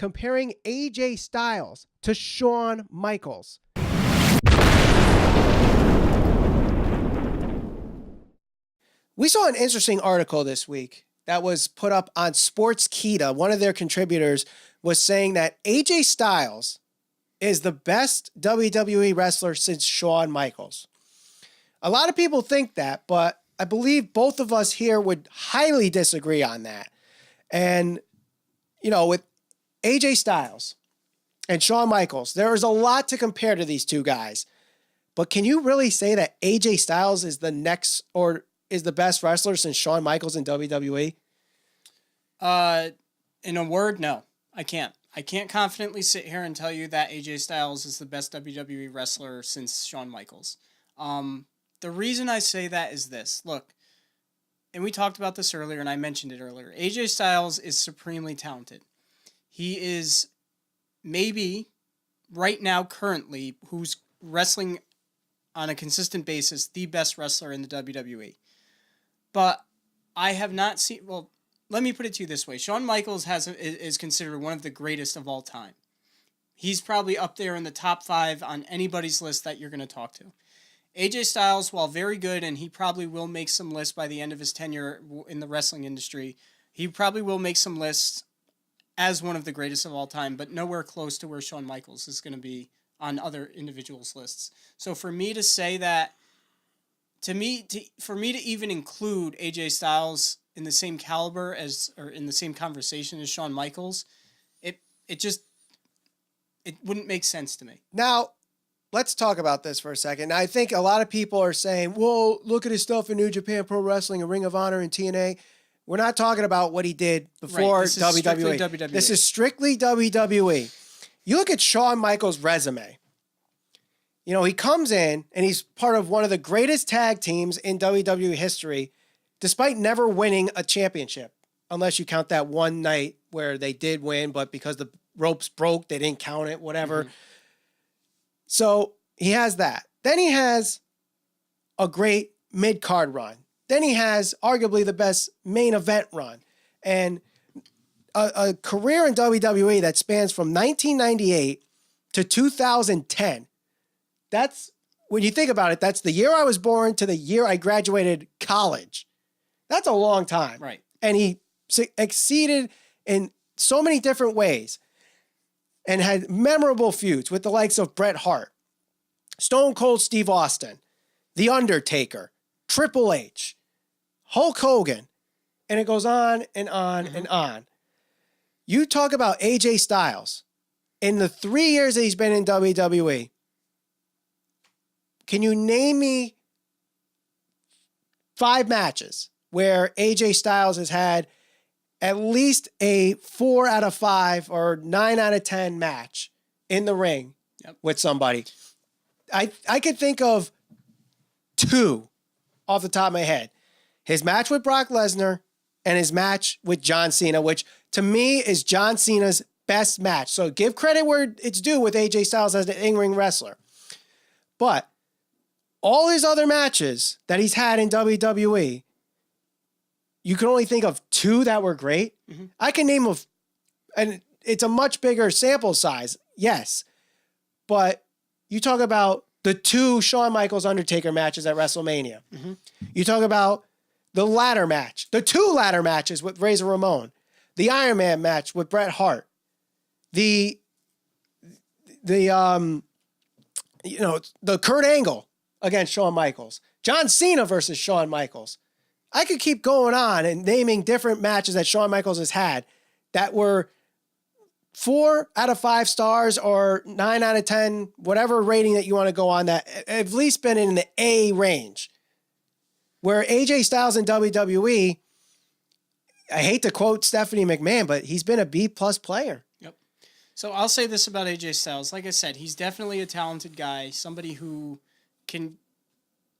comparing AJ Styles to Shawn Michaels. We saw an interesting article this week that was put up on Sportskeeda. One of their contributors was saying that AJ Styles is the best WWE wrestler since Shawn Michaels. A lot of people think that, but I believe both of us here would highly disagree on that. And, you know, with AJ Styles and Shawn Michaels, there is a lot to compare to these two guys. But can you really say that AJ Styles is the next or is the best wrestler since Shawn Michaels in WWE? In a word, no, I can't. I can't confidently sit here and tell you that AJ Styles is the best WWE wrestler since Shawn Michaels. The reason I say that is this. Look, and we talked about this earlier, and I mentioned it earlier. AJ Styles is supremely talented. He is maybe, right now, currently, who's wrestling on a consistent basis, the best wrestler in the WWE. But I have not seen... Well, let me put it to you this way. Shawn Michaels is considered one of the greatest of all time. He's probably up there in the top 5 on anybody's list that you're going to talk to. AJ Styles, while very good, and he probably will make some lists by the end of his tenure in the wrestling industry, he probably will make some lists as one of the greatest of all time, but nowhere close to where Shawn Michaels is going to be on other individuals' lists. So for me to say that, for me to even include AJ Styles in the same caliber as, or in the same conversation as Shawn Michaels, it wouldn't make sense to me. Now, let's talk about this for a second. Now, I think a lot of people are saying, well, look at his stuff in New Japan Pro Wrestling and Ring of Honor and TNA. We're not talking about what he did before WWE. This is strictly WWE. You look at Shawn Michaels' resume. You know, he comes in and he's part of one of the greatest tag teams in WWE history, despite never winning a championship, unless you count that one night where they did win, but because the ropes broke, they didn't count it, whatever. Mm-hmm. So he has that. Then he has a great mid-card run. Then he has arguably the best main event run. And a career in WWE that spans from 1998 to 2010. That's, when you think about it, that's the year I was born to the year I graduated college. That's a long time. Right. And he exceeded in so many different ways and had memorable feuds with the likes of Bret Hart, Stone Cold Steve Austin, The Undertaker, Triple H, Hulk Hogan, and it goes on and on and on. You talk about AJ Styles. In the 3 years that he's been in WWE, can you name me 5 matches where AJ Styles has had at least a 4 out of 5 or 9 out of 10 match in the ring with somebody? I could think of 2 off the top of my head. His match with Brock Lesnar and his match with John Cena, which to me is John Cena's best match. So give credit where it's due with AJ Styles as an in-ring wrestler. But all his other matches that he's had in WWE, you can only think of 2 that were great. Mm-hmm. I can name and it's a much bigger sample size, yes. But you talk about the 2 Shawn Michaels Undertaker matches at WrestleMania. Mm-hmm. You talk about the ladder match, the 2 ladder matches with Razor Ramon, the Iron Man match with Bret Hart, the Kurt Angle against Shawn Michaels, John Cena versus Shawn Michaels. I could keep going on and naming different matches that Shawn Michaels has had that were 4 out of 5 stars or 9 out of 10, whatever rating that you want to go on, that at least been in the A range. Where AJ Styles in WWE, I hate to quote Stephanie McMahon, but he's been a B+ player. Yep. So I'll say this about AJ Styles. Like I said, he's definitely a talented guy, somebody who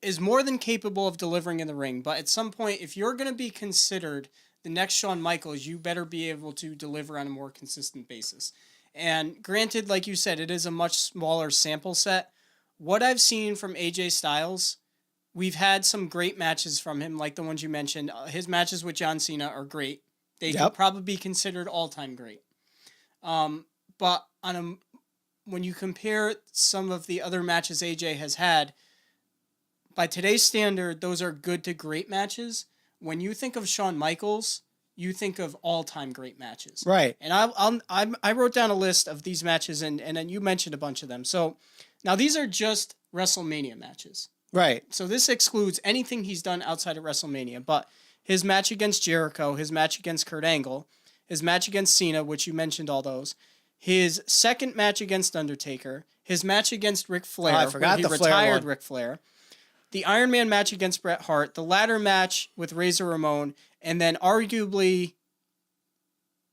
is more than capable of delivering in the ring. But at some point, if you're going to be considered the next Shawn Michaels, you better be able to deliver on a more consistent basis. And granted, like you said, it is a much smaller sample set. What I've seen from AJ Styles, we've had some great matches from him, like the ones you mentioned. His matches with John Cena are great. They could probably be considered all-time great. But when you compare some of the other matches AJ has had, by today's standard, those are good to great matches. When you think of Shawn Michaels, you think of all-time great matches. Right. And I wrote down a list of these matches, and then you mentioned a bunch of them. So now these are just WrestleMania matches. Right. So this excludes anything he's done outside of WrestleMania. But his match against Jericho, his match against Kurt Angle, his match against Cena, which you mentioned all those, his second match against Undertaker, his match against Ric Flair, I forgot where the he Flair retired one. Ric Flair, the Iron Man match against Bret Hart, the ladder match with Razor Ramon, and then arguably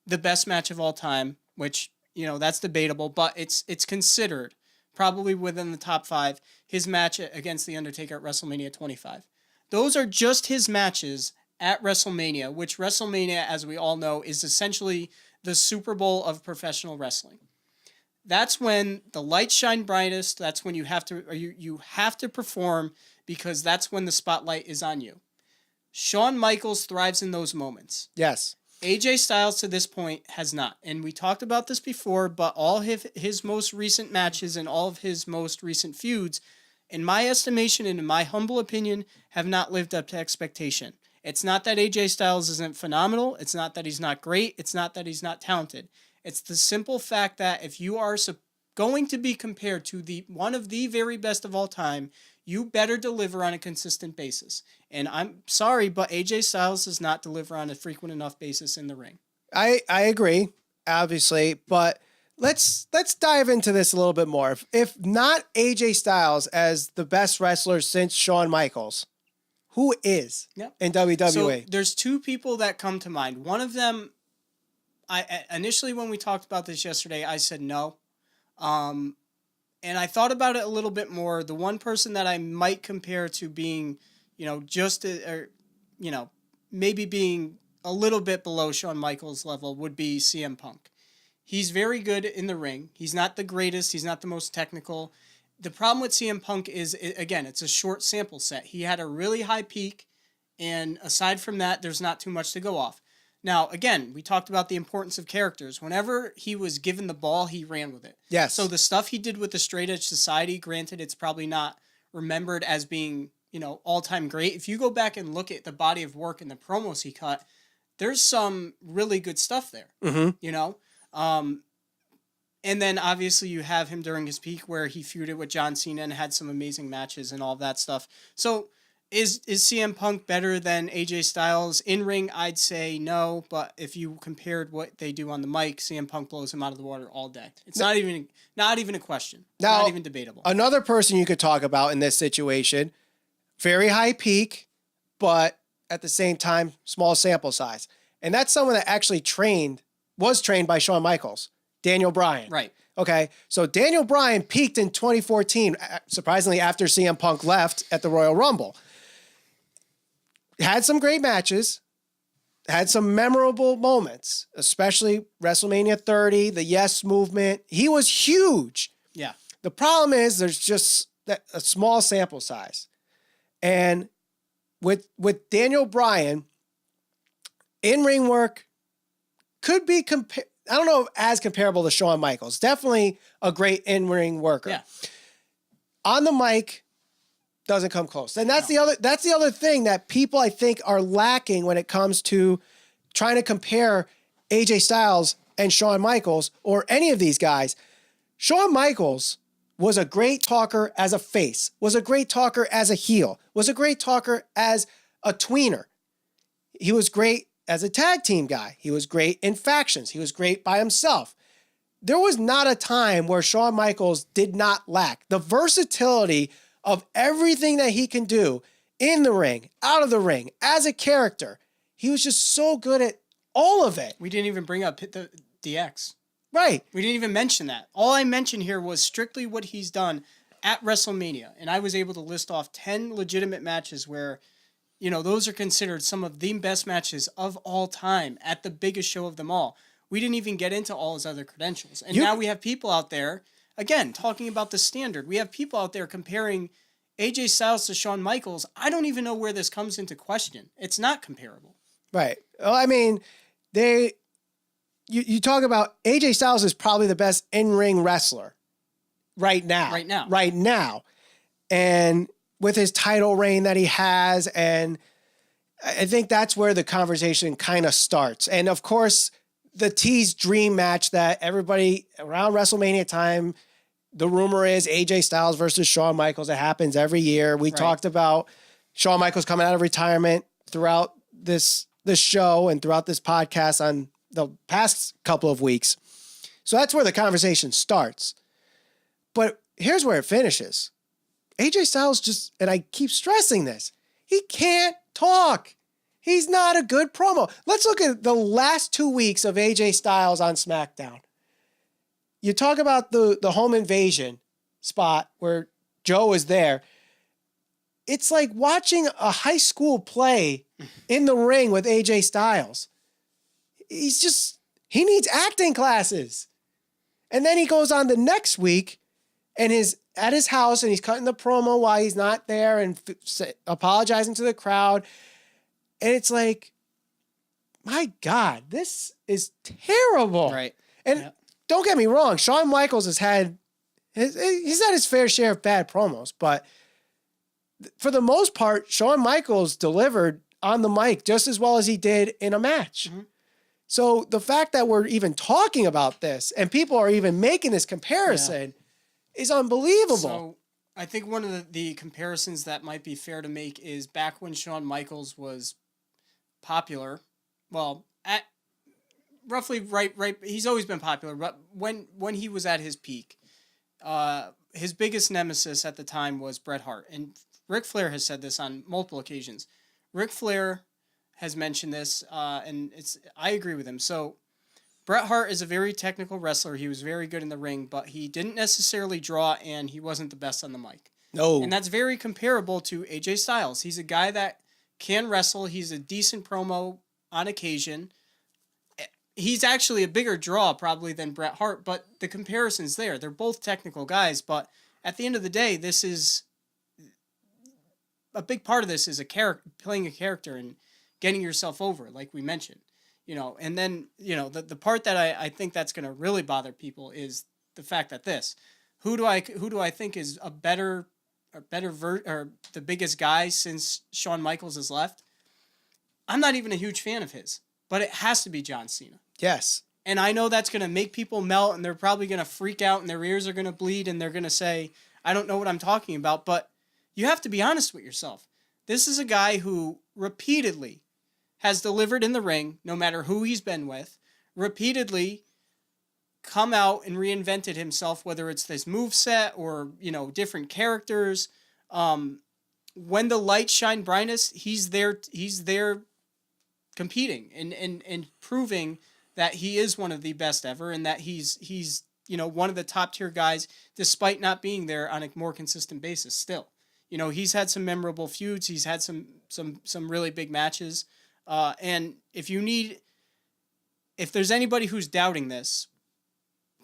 the best match of all time, which, that's debatable, but it's considered probably within the top 5, his match against The Undertaker at WrestleMania 25. Those are just his matches at WrestleMania, which WrestleMania, as we all know, is essentially the Super Bowl of professional wrestling. That's when the lights shine brightest. That's when you have to perform, because that's when the spotlight is on you. Shawn Michaels thrives in those moments. Yes. AJ Styles to this point has not. And we talked about this before, but all his most recent matches and all of his most recent feuds, in my estimation and in my humble opinion, have not lived up to expectation. It's not that AJ Styles isn't phenomenal. It's not that he's not great. It's not that he's not talented. It's the simple fact that if you are going to be compared to one of the very best of all time, you better deliver on a consistent basis. And I'm sorry, but AJ Styles does not deliver on a frequent enough basis in the ring. I agree, obviously, but let's dive into this a little bit more. If not AJ Styles as the best wrestler since Shawn Michaels, who is in WWE? So there's 2 people that come to mind. One of them, I initially when we talked about this yesterday, I said no. And I thought about it a little bit more. The one person that I might compare to being, maybe being a little bit below Shawn Michaels' level would be CM Punk. He's very good in the ring. He's not the greatest. He's not the most technical. The problem with CM Punk is, again, it's a short sample set. He had a really high peak, and aside from that, there's not too much to go off. Now, again, we talked about the importance of characters. Whenever he was given the ball, he ran with it. Yes. So the stuff he did with the Straight Edge Society, granted, it's probably not remembered as being, all-time great. If you go back and look at the body of work and the promos he cut, there's some really good stuff there. Mm-hmm. And then obviously you have him during his peak where he feuded with John Cena and had some amazing matches and all of that stuff. So is CM Punk better than AJ Styles? In ring, I'd say no, but if you compared what they do on the mic, CM Punk blows him out of the water all day. It's not even a question. It's not even debatable. Another person you could talk about in this situation, very high peak, but at the same time, small sample size. And that's someone that actually was trained by Shawn Michaels, Daniel Bryan. Right. Okay, so Daniel Bryan peaked in 2014, surprisingly after CM Punk left at the Royal Rumble. Had some great matches, had some memorable moments, especially WrestleMania 30, the Yes movement. He was huge. Yeah. The problem is there's just a small sample size. And with Daniel Bryan, in-ring work could be I don't know, as comparable to Shawn Michaels. Definitely a great in-ring worker. Yeah. On the mic, doesn't come close. And that's the other thing that people I think are lacking when it comes to trying to compare AJ Styles and Shawn Michaels or any of these guys. Shawn Michaels was a great talker as a face, was a great talker as a heel, was a great talker as a tweener. He was great as a tag team guy. He was great in factions. He was great by himself. There was not a time where Shawn Michaels did not lack the versatility of everything that he can do in the ring, out of the ring, as a character. He was just so good at all of it. We didn't even bring up the DX. Right. We didn't even mention that. All I mentioned here was strictly what he's done at WrestleMania. And I was able to list off 10 legitimate matches where, those are considered some of the best matches of all time at the biggest show of them all. We didn't even get into all his other credentials. And now we have people out there, again, talking about the standard. We have people out there comparing AJ Styles to Shawn Michaels. I don't even know where this comes into question. It's not comparable. Right. Well, I mean, you talk about AJ Styles is probably the best in-ring wrestler right now. Right now. And with his title reign that he has, and I think that's where the conversation kind of starts. And of course, the teased dream match that everybody around WrestleMania time, the rumor is AJ Styles versus Shawn Michaels. It happens every year. We talked about Shawn Michaels coming out of retirement throughout this show and throughout this podcast on the past couple of weeks. So that's where the conversation starts. But here's where it finishes. AJ Styles just, and I keep stressing this, he can't talk. He's not a good promo. Let's look at the last 2 weeks of AJ Styles on SmackDown. You talk about the home invasion spot where Joe was there. It's like watching a high school play in the ring with AJ Styles. He needs acting classes. And then he goes on the next week and is at his house and he's cutting the promo while he's not there and apologizing to the crowd. And it's like, my God, this is terrible. Right. And don't get me wrong, Shawn Michaels he's had his fair share of bad promos, but for the most part, Shawn Michaels delivered on the mic just as well as he did in a match. Mm-hmm. So the fact that we're even talking about this and people are even making this comparison is unbelievable. So I think one of the comparisons that might be fair to make is back when Shawn Michaels was popular. Well, at roughly right. He's always been popular, but when he was at his peak, his biggest nemesis at the time was Bret Hart. And Ric Flair has said this on multiple occasions. Ric Flair has mentioned this, and I agree with him. So Bret Hart is a very technical wrestler. He was very good in the ring, but he didn't necessarily draw, and he wasn't the best on the mic. No. And that's very comparable to AJ Styles. He's a guy that can wrestle. He's a decent promo on occasion. He's actually a bigger draw probably than Bret Hart, but the comparison's there. They're both technical guys, but at the end of the day, this is a big part of this is playing a character and getting yourself over, like we mentioned. And then, the part that I think that's going to really bother people is the fact that who do I think is a better or the biggest guy since Shawn Michaels has left? I'm not even a huge fan of his, but it has to be John Cena. Yes. And I know that's going to make people melt and they're probably going to freak out and their ears are going to bleed and they're going to say, I don't know what I'm talking about, but you have to be honest with yourself. This is a guy who repeatedly has delivered in the ring, no matter who he's been with, repeatedly come out and reinvented himself, whether it's this moveset or, different characters. When the lights shine brightest, he's there competing and proving that he is one of the best ever and that he's one of the top tier guys, despite not being there on a more consistent basis still. He's had some memorable feuds. He's had some really big matches. And if there's anybody who's doubting this,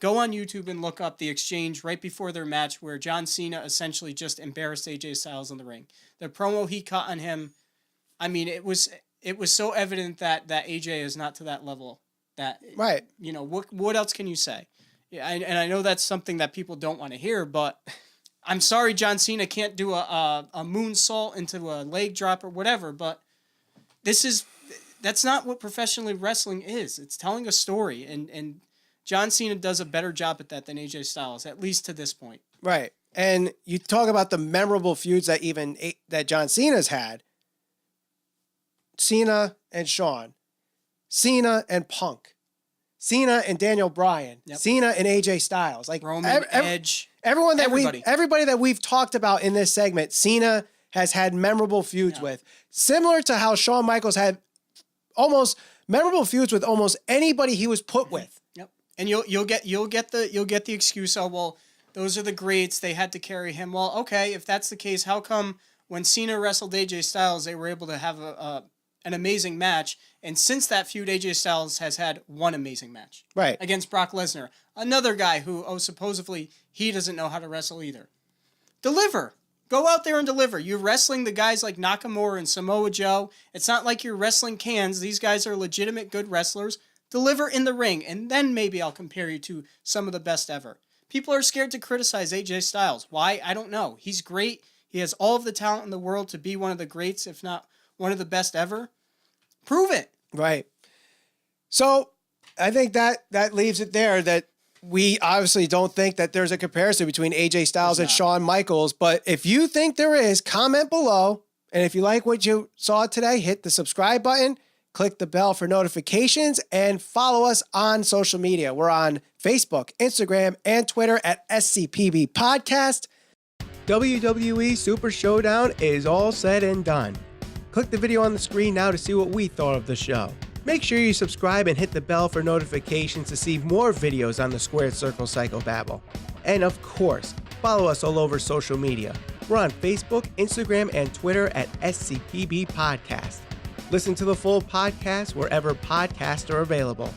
go on YouTube and look up the exchange right before their match where John Cena essentially just embarrassed AJ Styles in the ring. The promo he cut on him, I mean, it was so evident that AJ is not to that level. That right. What else can you say? Yeah, and I know that's something that people don't want to hear, but I'm sorry John Cena can't do a moonsault into a leg drop or whatever, but that's not what professional wrestling is. It's telling a story, and John Cena does a better job at that than AJ Styles, at least to this point. Right. And you talk about the memorable feuds that John Cena's had. Cena and Shawn. Cena and Punk. Cena and Daniel Bryan. Yep. Cena and AJ Styles. Like Roman, Edge. Everybody that we've talked about in this segment, Cena has had memorable feuds with. Similar to how Shawn Michaels had almost memorable feuds with almost anybody he was put with. Yep. And you'll get the excuse, oh well, those are the greats, they had to carry him. Well, okay, if that's the case, how come when Cena wrestled AJ Styles, they were able to have an amazing match, and since that feud, AJ Styles has had one amazing match. Right. Against Brock Lesnar. Another guy who, supposedly he doesn't know how to wrestle either. Deliver. Go out there and deliver. You're wrestling the guys like Nakamura and Samoa Joe. It's not like you're wrestling cans. These guys are legitimate good wrestlers. Deliver in the ring, and then maybe I'll compare you to some of the best ever. People are scared to criticize AJ Styles. Why? I don't know. He's great. He has all of the talent in the world to be one of the greats, if not one of the best ever. Prove it. Right. So I think that leaves it there, that we obviously don't think that there's a comparison between AJ Styles and Shawn Michaels. But if you think there is, comment below. And if you like what you saw today, hit the subscribe button, click the bell for notifications, and follow us on social media. We're on Facebook, Instagram, and Twitter at SCPB Podcast. WWE Super Showdown is all said and done. Click the video on the screen now to see what we thought of the show. Make sure you subscribe and hit the bell for notifications to see more videos on the Squared Circle Psychobabble. And of course, follow us all over social media. We're on Facebook, Instagram, and Twitter at SCPB Podcast. Listen to the full podcast wherever podcasts are available.